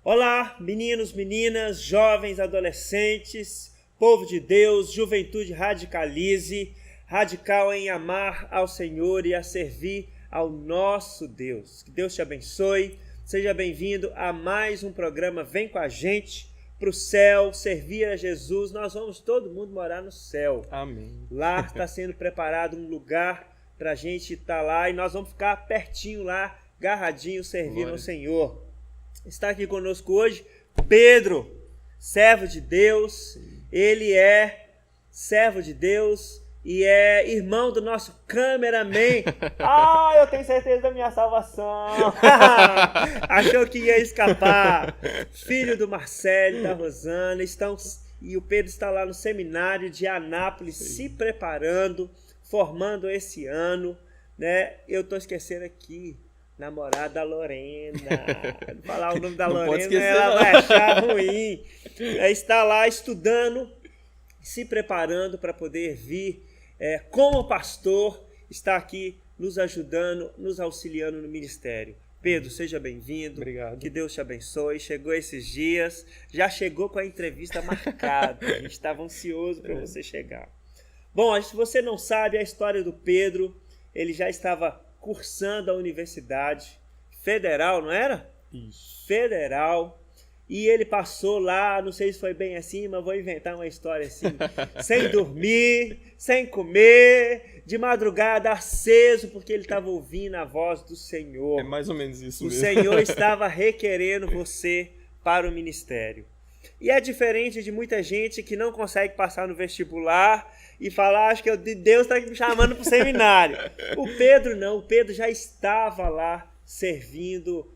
Olá, meninos, meninas, jovens, adolescentes, povo de Deus, juventude radicalize, radical em amar ao Senhor e a servir ao nosso Deus. Que Deus te abençoe, seja bem-vindo a mais um programa Vem com a gente para o céu, servir a Jesus. Nós vamos todo mundo morar no céu. Amém. Lá está sendo preparado um lugar para a gente estar lá e nós vamos ficar pertinho lá, agarradinho, servindo ao Senhor. Está aqui conosco hoje Pedro, servo de Deus. Ele é servo de Deus e é irmão do nosso cameraman. Eu tenho certeza da minha salvação. Achou que ia escapar. Filho do Marcelo e da Rosana. E o Pedro está lá no seminário de Anápolis, se preparando, formando esse ano, né? Eu estou esquecendo aqui. Namorada da Lorena. Falar o nome da Lorena, ela vai achar ruim. Está lá estudando, se preparando para poder vir como pastor, está aqui nos ajudando, nos auxiliando no ministério. Pedro, seja bem-vindo. Obrigado. Que Deus te abençoe. Chegou esses dias, já chegou com a entrevista marcada. A gente estava ansioso para você chegar. Bom, se você não sabe a história do Pedro, ele já estava cursando a Universidade Federal, não era? Isso. Federal. E ele passou lá, não sei se foi bem assim, mas vou inventar uma história assim. Sem dormir, sem comer, de madrugada aceso, porque ele estava ouvindo a voz do Senhor. É mais ou menos isso mesmo. O Senhor estava requerendo você para o ministério. E é diferente de muita gente que não consegue passar no vestibular e falar, acho que Deus está me chamando para o seminário. O Pedro não, o Pedro já estava lá servindo,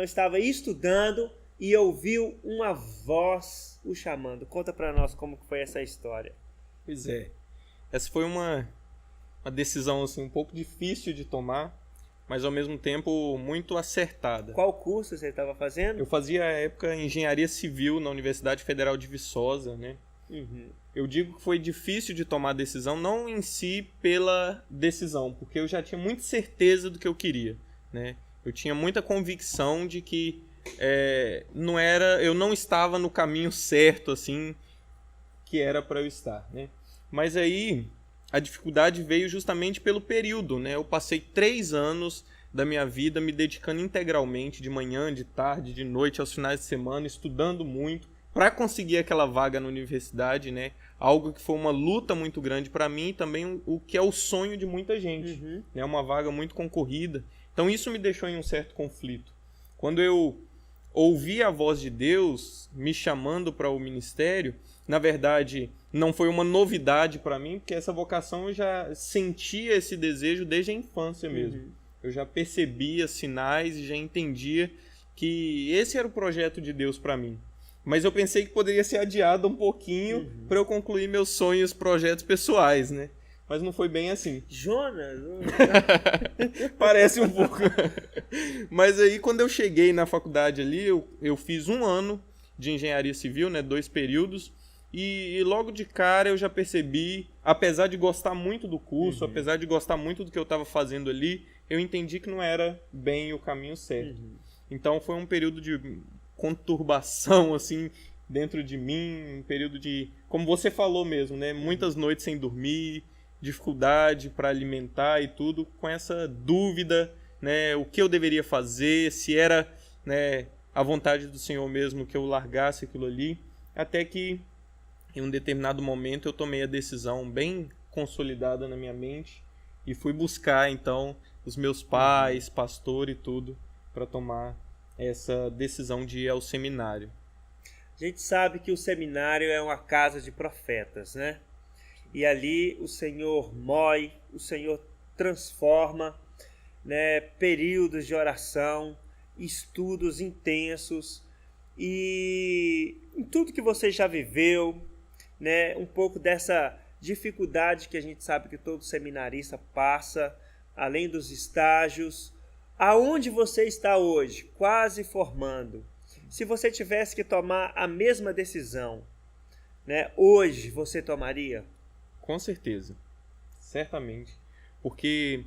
estava estudando e ouviu uma voz o chamando. Conta para nós como foi essa história. Pois é, essa foi uma decisão assim, um pouco difícil de tomar, mas ao mesmo tempo muito acertada. Qual curso você estava fazendo? Eu fazia, à época, Engenharia Civil na Universidade Federal de Viçosa, né? Uhum. Eu digo que foi difícil de tomar a decisão, não em si pela decisão, porque eu já tinha muita certeza do que eu queria, né? Eu tinha muita convicção de que eu não estava no caminho certo, assim, que era para eu estar, né? Mas aí a dificuldade veio justamente pelo período, né? Eu passei 3 anos da minha vida me dedicando integralmente, de manhã, de tarde, de noite, aos finais de semana, estudando muito, para conseguir aquela vaga na universidade, né? Algo que foi uma luta muito grande para mim e também o que é o sonho de muita gente, né? Uma vaga muito concorrida. Então isso me deixou em um certo conflito. Quando eu ouvi a voz de Deus me chamando para o ministério, na verdade não foi uma novidade para mim, porque essa vocação eu já sentia esse desejo desde a infância mesmo. Eu já percebia sinais e já entendia que esse era o projeto de Deus para mim. Mas eu pensei que poderia ser adiado um pouquinho para eu concluir meus sonhos, projetos pessoais, né? Mas não foi bem assim. Jonas? Parece um pouco. Mas aí, quando eu cheguei na faculdade ali, eu fiz 1 ano de engenharia civil, né? 2 períodos. E logo de cara eu já percebi, apesar de gostar muito do curso, apesar de gostar muito do que eu estava fazendo ali, eu entendi que não era bem o caminho certo. Então foi um período de conturbação, assim, dentro de mim, um período de, como você falou mesmo, né? Muitas noites sem dormir, dificuldade para alimentar e tudo, com essa dúvida, né? O que eu deveria fazer, se era, né, a vontade do Senhor mesmo que eu largasse aquilo ali, até que em um determinado momento eu tomei a decisão bem consolidada na minha mente e fui buscar então os meus pais, pastor e tudo, para tomar essa decisão de ir ao seminário. A gente sabe que o seminário é uma casa de profetas, né? E ali o Senhor moe, o Senhor transforma, né? Períodos de oração, estudos intensos e em tudo que você já viveu, né? Um pouco dessa dificuldade que a gente sabe que todo seminarista passa, além dos estágios. Aonde você está hoje, quase formando? Se você tivesse que tomar a mesma decisão, né, hoje você tomaria? Com certeza, certamente, porque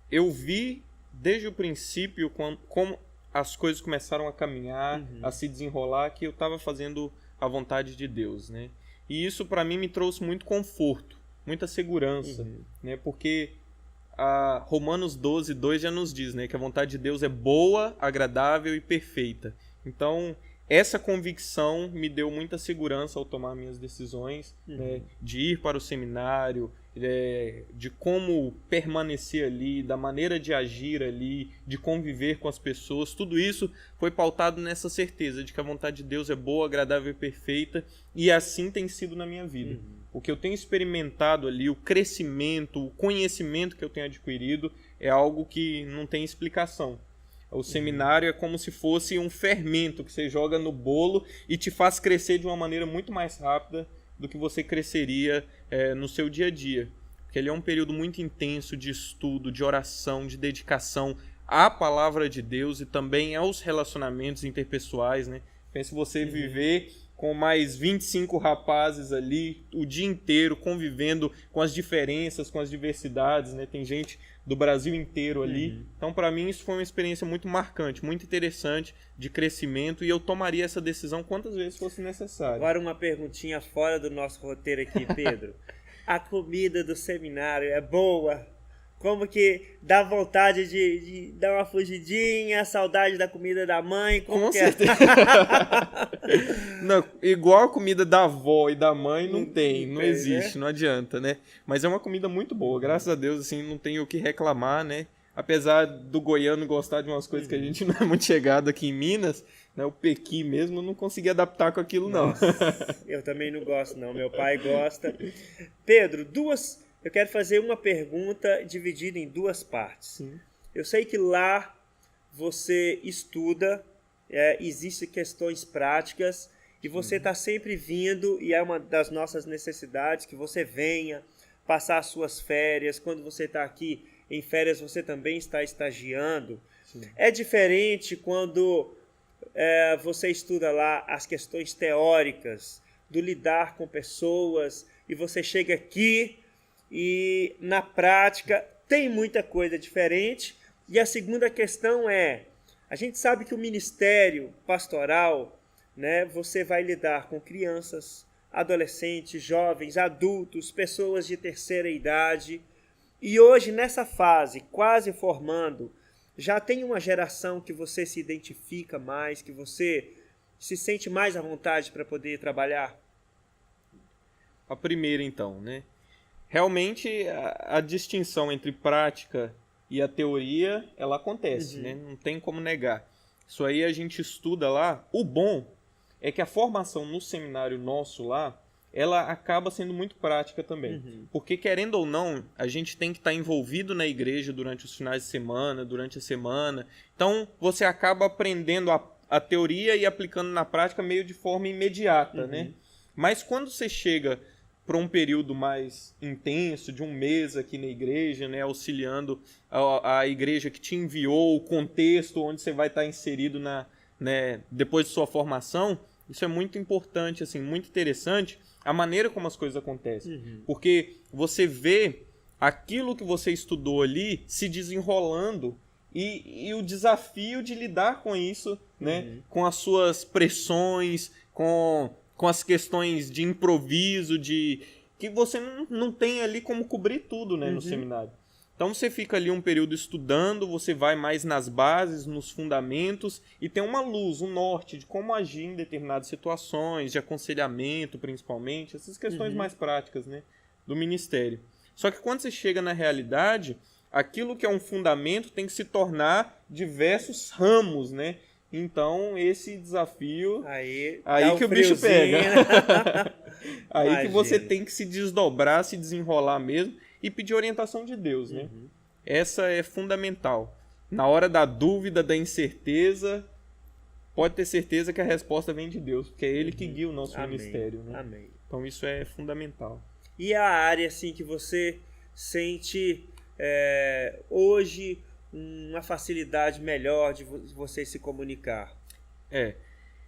eu vi desde o princípio como as coisas começaram a caminhar, a se desenrolar, que eu estava fazendo a vontade de Deus, né? E isso para mim me trouxe muito conforto, muita segurança, né? Porque Romanos 12:2 já nos diz, né, que a vontade de Deus é boa, agradável e perfeita. Então, essa convicção me deu muita segurança ao tomar minhas decisões, né, de ir para o seminário, de como permanecer ali, da maneira de agir ali, de conviver com as pessoas. Tudo isso foi pautado nessa certeza de que a vontade de Deus é boa, agradável e perfeita, e assim tem sido na minha vida. O que eu tenho experimentado ali, o crescimento, o conhecimento que eu tenho adquirido é algo que não tem explicação. O seminário é como se fosse um fermento que você joga no bolo e te faz crescer de uma maneira muito mais rápida do que você cresceria no seu dia a dia. Porque ele é um período muito intenso de estudo, de oração, de dedicação à palavra de Deus e também aos relacionamentos interpessoais, né? Pense você viver com mais 25 rapazes ali o dia inteiro convivendo com as diferenças, com as diversidades, né? Tem gente do Brasil inteiro ali. Então, para mim, isso foi uma experiência muito marcante, muito interessante, de crescimento, e eu tomaria essa decisão quantas vezes fosse necessário. Agora uma perguntinha fora do nosso roteiro aqui, Pedro. A comida do seminário é boa? Como que dá vontade de dar uma fugidinha, saudade da comida da mãe? Como Com que certeza. Não, igual a comida da avó e da mãe não tem, não existe, não adianta, né? Mas é uma comida muito boa, graças a Deus, assim, não tenho o que reclamar, né? Apesar do goiano gostar de umas coisas que a gente não é muito chegado aqui em Minas, né? O pequi mesmo, eu não consegui adaptar com aquilo, não. Nossa, eu também não gosto, não. Meu pai gosta. Pedro, eu quero fazer uma pergunta dividida em duas partes. Sim. Eu sei que lá você estuda, existem questões práticas, e você está sempre vindo, e é uma das nossas necessidades que você venha passar as suas férias. Quando você está aqui em férias, você também está estagiando. Sim. É diferente quando você estuda lá as questões teóricas, do lidar com pessoas, e você chega aqui e na prática tem muita coisa diferente. E a segunda questão a gente sabe que o ministério pastoral, né, você vai lidar com crianças, adolescentes, jovens, adultos, pessoas de terceira idade. E hoje, nessa fase, quase formando, já tem uma geração que você se identifica mais, que você se sente mais à vontade para poder trabalhar? A primeira, então, né? Realmente, a distinção entre prática e a teoria, ela acontece, né? Não tem como negar. Isso aí a gente estuda lá. O bom é que a formação no seminário nosso lá, ela acaba sendo muito prática também. Porque, querendo ou não, a gente tem que estar envolvido na igreja durante os finais de semana, durante a semana. Então, você acaba aprendendo a teoria e aplicando na prática meio de forma imediata, né? Mas quando você chega para um período mais intenso, de um mês aqui na igreja, né, auxiliando a igreja que te enviou, o contexto onde você vai estar inserido depois de sua formação, isso é muito importante, assim, muito interessante, a maneira como as coisas acontecem. Porque você vê aquilo que você estudou ali se desenrolando e o desafio de lidar com isso, né, com as suas pressões, com as questões de improviso, que você não tem ali como cobrir tudo, né, no seminário. Então você fica ali um período estudando, você vai mais nas bases, nos fundamentos, e tem uma luz, um norte de como agir em determinadas situações, de aconselhamento principalmente, essas questões mais práticas, né, do ministério. Só que quando você chega na realidade, aquilo que é um fundamento tem que se tornar diversos ramos, né? Então, esse desafio, aí que o bicho pega. Aí Imagina. Que você tem que se desdobrar, se desenrolar mesmo e pedir orientação de Deus, né? Essa é fundamental. Na hora da dúvida, da incerteza, pode ter certeza que a resposta vem de Deus, porque é Ele que guia o nosso ministério, né? Amém. Então, isso é fundamental. E a área assim, que você sente hoje uma facilidade melhor de você se comunicar?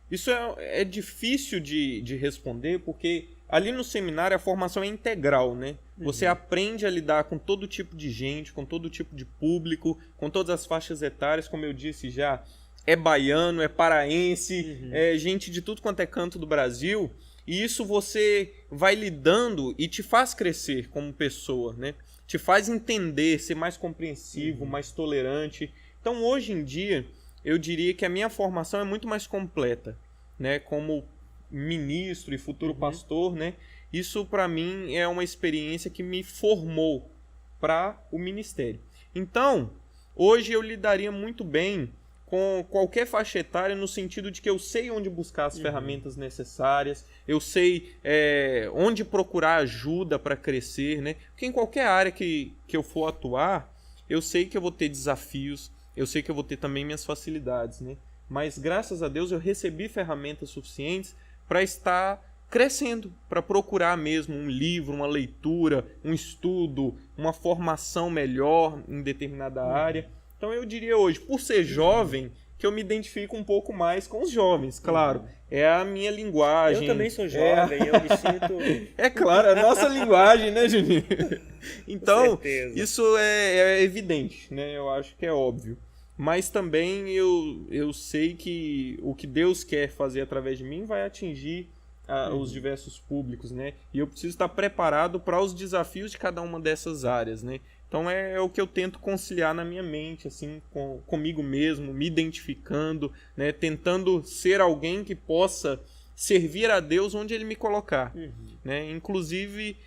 Isso é difícil de responder, porque ali no seminário a formação é integral, né? Você aprende a lidar com todo tipo de gente, com todo tipo de público, com todas as faixas etárias, como eu disse já. é baiano, é paraense, é gente de tudo quanto é canto do Brasil. E isso você vai lidando e te faz crescer como pessoa, né? Te faz entender, ser mais compreensivo, mais tolerante. Então, hoje em dia, eu diria que a minha formação é muito mais completa, né? Como ministro e futuro pastor, né? Isso, para mim, é uma experiência que me formou para o ministério. Então, hoje eu lidaria muito bem com qualquer faixa etária, no sentido de que eu sei onde buscar as ferramentas necessárias, eu sei onde procurar ajuda para crescer, né? Porque em qualquer área que eu for atuar, eu sei que eu vou ter desafios, eu sei que eu vou ter também minhas facilidades, né? Mas graças a Deus eu recebi ferramentas suficientes para estar crescendo, para procurar mesmo um livro, uma leitura, um estudo, uma formação melhor em determinada área. Então eu diria hoje, por ser jovem, que eu me identifico um pouco mais com os jovens, claro. É a minha linguagem. Eu também sou jovem, eu me sinto... É claro, a nossa linguagem, né, Juninho? Então, isso é evidente, né? Eu acho que é óbvio. Mas também eu sei que o que Deus quer fazer através de mim vai atingir os diversos públicos, né? E eu preciso estar preparado para os desafios de cada uma dessas áreas, né? Então é o que eu tento conciliar na minha mente, assim, comigo mesmo, me identificando, né? Tentando ser alguém que possa servir a Deus onde Ele me colocar, né? Inclusive,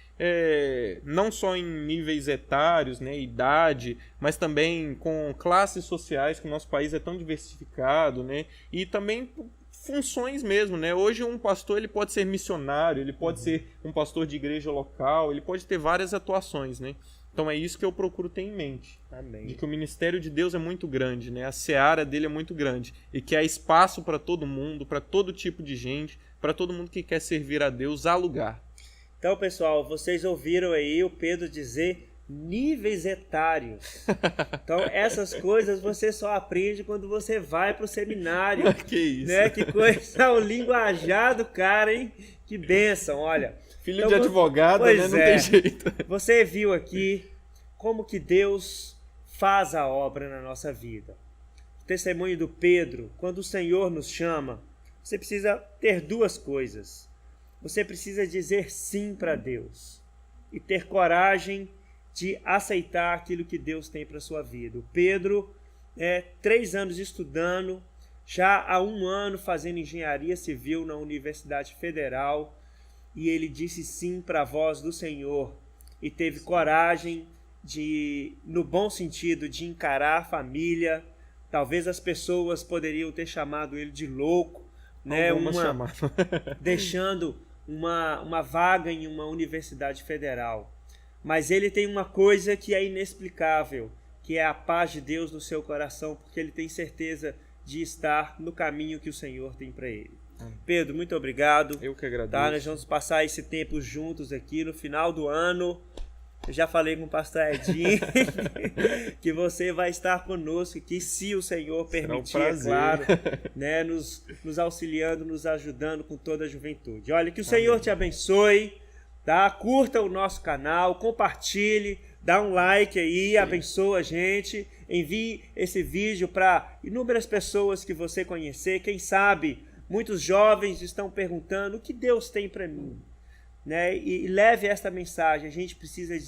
não só em níveis etários, né? Idade, mas também com classes sociais, que o nosso país é tão diversificado, né? E também funções mesmo, né? Hoje um pastor ele pode ser missionário, ele pode ser um pastor de igreja local, ele pode ter várias atuações, né? Então é isso que eu procuro ter em mente. Amém. De que o ministério de Deus é muito grande, né? A seara dele é muito grande. E que há espaço para todo mundo, para todo tipo de gente, para todo mundo que quer servir a Deus, há lugar. Então, pessoal, vocês ouviram aí o Pedro dizer níveis etários. Então, essas coisas você só aprende quando você vai para o seminário. Que isso? Né? Que coisa, o linguajar do cara, hein? Que bênção, olha. Filho de advogado, né? Não tem jeito. Você viu aqui como que Deus faz a obra na nossa vida. O testemunho do Pedro, quando o Senhor nos chama, você precisa ter duas coisas. Você precisa dizer sim para Deus e ter coragem de aceitar aquilo que Deus tem para a sua vida. O Pedro, 3 anos estudando, já há 1 ano fazendo engenharia civil na Universidade Federal, e ele disse sim para a voz do Senhor e teve coragem de, no bom sentido, de encarar a família. Talvez as pessoas poderiam ter chamado ele de louco, né? Deixando uma vaga em uma universidade federal. Mas ele tem uma coisa que é inexplicável, que é a paz de Deus no seu coração, porque ele tem certeza de estar no caminho que o Senhor tem para ele. Pedro, muito obrigado. Eu que agradeço. Tá? Nós vamos passar esse tempo juntos aqui no final do ano. Eu já falei com o pastor Edinho que você vai estar conosco aqui, se o Senhor permitir, é claro, né? Nos auxiliando, nos ajudando com toda a juventude. Olha, que o Senhor te abençoe, tá? Curta o nosso canal, compartilhe, dá um like aí, abençoa a gente, envie esse vídeo para inúmeras pessoas que você conhecer. Quem sabe muitos jovens estão perguntando o que Deus tem para mim. Né? E leve esta mensagem. A gente precisa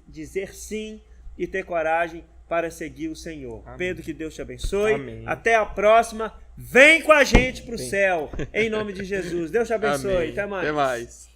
dizer sim e ter coragem para seguir o Senhor. Amém. Pedro, que Deus te abençoe. Amém. Até a próxima. Vem com a gente para o céu. Em nome de Jesus. Deus te abençoe. Amém. Até mais. Até mais.